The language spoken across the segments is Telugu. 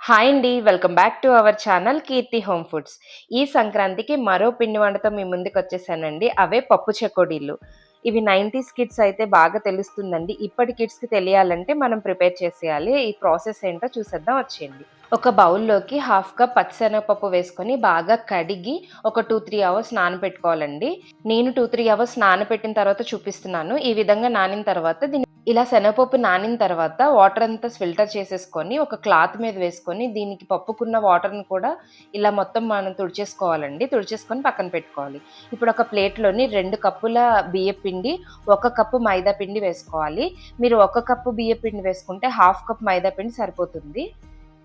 హాయ్ అండి. Welcome back to our channel Keerthi home foods. ఈ సంక్రాంతికి మరో పిండి వంటతో మీ ముందుకొచ్చేసానండి. అవే పప్పు చెకోడీలు. ఇవి 90స్ కిడ్స్ అయితే బాగా తెలుస్తుందండి. ఇప్పటి కిడ్స్‌కి తెలియాలంటే మనం ప్రిపేర్ చేసేయాలి. ఈ ప్రాసెస్ ఏంటో చూసేద్దాం వచ్చేయండి. ఒక బౌల్‌లోకి హాఫ్ కప్ పచ్చిశనగపప్పు వేసుకొని బాగా కడిగి ఒక 2, 3 అవర్స్ నానబెట్టుకోవాలండి. నేను 2, 3 అవర్స్ నానబెట్టిన తర్వాత చూపిస్తున్నాను. ఈ విధంగా నానిన తర్వాత ఇలా శనగపప్పు నానిన తర్వాత వాటర్ అంతా ఫిల్టర్ చేసేసుకొని ఒక క్లాత్ మీద వేసుకొని దీనికి పప్పుకున్న వాటర్‌ని కూడా ఇలా మొత్తం మనం తుడిచేసుకోవాలండి. తుడిచేసుకొని పక్కన పెట్టుకోవాలి. ఇప్పుడు ఒక ప్లేట్‌లోని 2 కప్పుల బియ్యపు పిండి, 1 కప్పు మైదా పిండి వేసుకోవాలి. మీరు 1 కప్పు బియ్యపు పిండి వేసుకుంటే హాఫ్ కప్ మైదా పిండి సరిపోతుంది.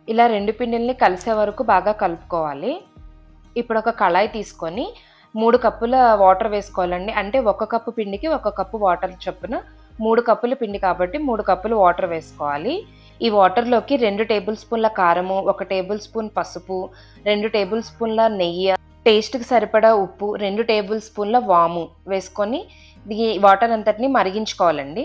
ఇలా 2 పిండిల్ని కలిసే వరకు బాగా కలుపుకోవాలి. ఇప్పుడొక కళాయి తీసుకొని 3 కప్పుల వాటర్ వేసుకోవాలండి. అంటే 1 కప్పు పిండికి 1 కప్పు వాటర్ చొప్పున 3 కప్పుల పిండి కాబట్టి 3 కప్పులు వాటర్ వేసుకోవాలి. ఈ వాటర్‌లోకి 2 టేబుల్ స్పూన్ల కారము, 1 టేబుల్ స్పూన్ పసుపు, 2 టేబుల్ స్పూన్ల నెయ్యి, టేస్ట్‌కి సరిపడా ఉప్పు, 2 టేబుల్ స్పూన్ల వాము వేసుకొని ఈ వాటర్ అంతటిని మరిగించుకోవాలండి.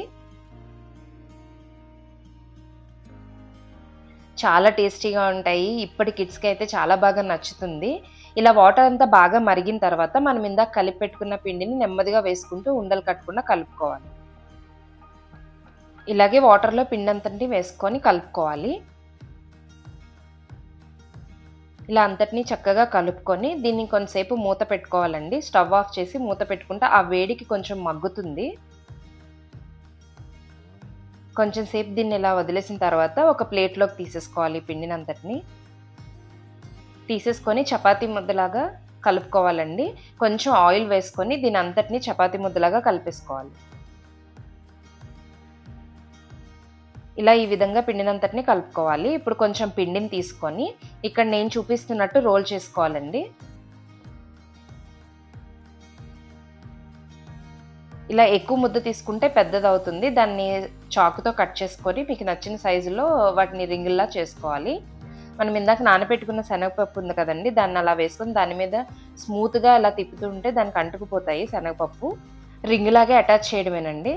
చాలా టేస్టీగా ఉంటాయి. ఇప్పటి కిడ్స్‌కైతే చాలా బాగా నచ్చుతుంది. ఇలా వాటర్ అంతా బాగా మరిగిన తర్వాత మనం ఇందాక కలిపి పెట్టుకున్న పిండిని నెమ్మదిగా వేసుకుంటూ ఉండలు కట్టకుండా కలుపుకోవాలి. ఇలాగే వాటర్‌లో పిండంతటిని వేసుకొని కలుపుకోవాలి. ఇలా అంతటిని చక్కగా కలుపుకొని దీన్ని కొంతసేపు మూత పెట్టుకోవాలండి. స్టవ్ ఆఫ్ చేసి మూత పెట్టుకుంటే ఆ వేడికి కొంచెం మగ్గుతుంది. కొంచెం సేపు దీన్ని ఇలా వదిలేసిన తర్వాత ఒక ప్లేట్‌లోకి తీసేసుకోవాలి ఈ పిండినంతటిని. తీసేసుకొని చపాతీ ముద్దలాగా కలుపుకోవాలండి. కొంచెం ఆయిల్ వేసుకొని దీనంతటిని చపాతీ ముద్దలాగా కలిపేసుకోవాలి. ఇలా ఈ విధంగా పిండినంతటిని కలుపుకోవాలి. ఇప్పుడు కొంచెం పిండిని తీసుకొని ఇక్కడ నేను చూపిస్తున్నట్టు రోల్ చేసుకోవాలండి. ఇలా ఎక్కువ ముద్ద తీసుకుంటే పెద్దదవుతుంది. దాన్ని చాకుతో కట్ చేసుకొని మీకు నచ్చిన సైజులో వాటిని రింగుల్లా చేసుకోవాలి. మనం ఇందాక నానబెట్టుకున్న శనగపప్పు ఉంది కదండీ! దాన్ని అలా వేసుకొని దాని మీద స్మూత్‌గా అలా తిప్పుతుంటే దానికి అంటుకుపోతాయి శనగపప్పు. రింగులాగే అటాచ్ చేయడమేనండి.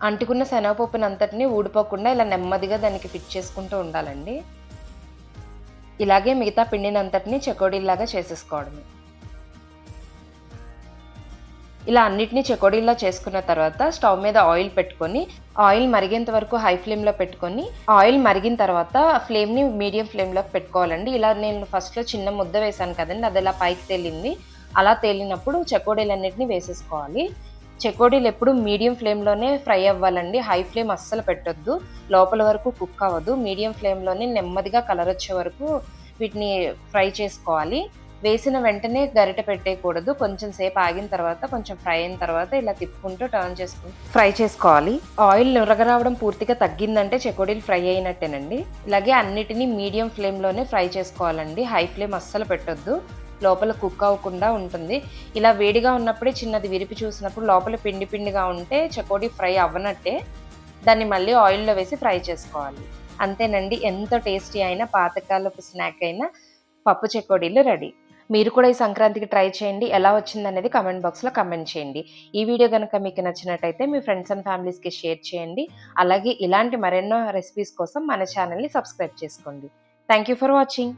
అంటుకున్న శనగపప్పునంతటిని ఊడిపోకుండా ఇలా నెమ్మదిగా దానికి ఫిట్ చేసుకుంటూ ఉండాలండి. ఇలాగే మిగతా పిండినంతటిని చెకోడీల్లాగా చేసేసుకోవడమే. ఇలా అన్నిటిని చెకోడీల్లా చేసుకున్న తర్వాత స్టవ్ మీద ఆయిల్ పెట్టుకొని, ఆయిల్ మరిగేంత వరకు హై ఫ్లేమ్‌లో పెట్టుకొని, ఆయిల్ మరిగిన తర్వాత ఫ్లేమ్‌ని మీడియం ఫ్లేమ్‌లోకి పెట్టుకోవాలండి. ఇలా నేను ఫస్ట్‌లో చిన్న ముద్ద వేశాను కదండీ! అది ఇలా పైకి తేలింది. అలా తేలినప్పుడు చెకోడీలన్నిటిని వేసేసుకోవాలి. చెకోడీలు ఎప్పుడు మీడియం ఫ్లేమ్‌లోనే ఫ్రై అవ్వాలండి. హై ఫ్లేమ్ అస్సలు పెట్టొద్దు. లోపల వరకు కుక్ అవ్వదు. మీడియం ఫ్లేమ్‌లోనే నెమ్మదిగా కలర్ వచ్చే వరకు వీటిని ఫ్రై చేసుకోవాలి. వేసిన వెంటనే గరిటె పెట్టేయకూడదు. కొంచెం సేపు ఆగిన తర్వాత కొంచెం ఫ్రై అయిన తర్వాత ఇలా తిప్పుకుంటూ టర్న్ చేసుకుంటూ ఫ్రై చేసుకోవాలి. ఆయిల్ నురగ రావడం పూర్తిగా తగ్గిందంటే చెకోడీలు ఫ్రై అయినట్టేనండి. ఇలాగే అన్నిటిని మీడియం ఫ్లేమ్‌లోనే ఫ్రై చేసుకోవాలండి. హై ఫ్లేమ్ అస్సలు పెట్టొద్దు. లోపల కుక్ అవ్వకుండా ఉంటుంది. ఇలా వేడిగా ఉన్నప్పుడే చిన్నది విరిపి చూసినప్పుడు లోపల పిండి పిండిగా ఉంటే చెకోడీ ఫ్రై అవ్వనట్టే. దాన్ని మళ్ళీ ఆయిల్‌లో వేసి ఫ్రై చేసుకోవాలి. అంతేనండి. ఎంతో టేస్టీ అయిన పాతకాలపు స్నాక్ అయిన పప్పు చెకోడీలు రెడీ. మీరు కూడా ఈ సంక్రాంతికి ట్రై చేయండి. ఎలా వచ్చిందనేది కామెంట్ బాక్స్‌లో కామెంట్ చేయండి. ఈ వీడియో గనుక మీకు నచ్చినట్టయితే మీ ఫ్రెండ్స్ అండ్ ఫ్యామిలీస్‌కి షేర్ చేయండి. అలాగే ఇలాంటి మరెన్నో రెసిపీస్ కోసం మన ఛానెల్‌ని సబ్స్క్రైబ్ చేసుకోండి. Thank you for watching.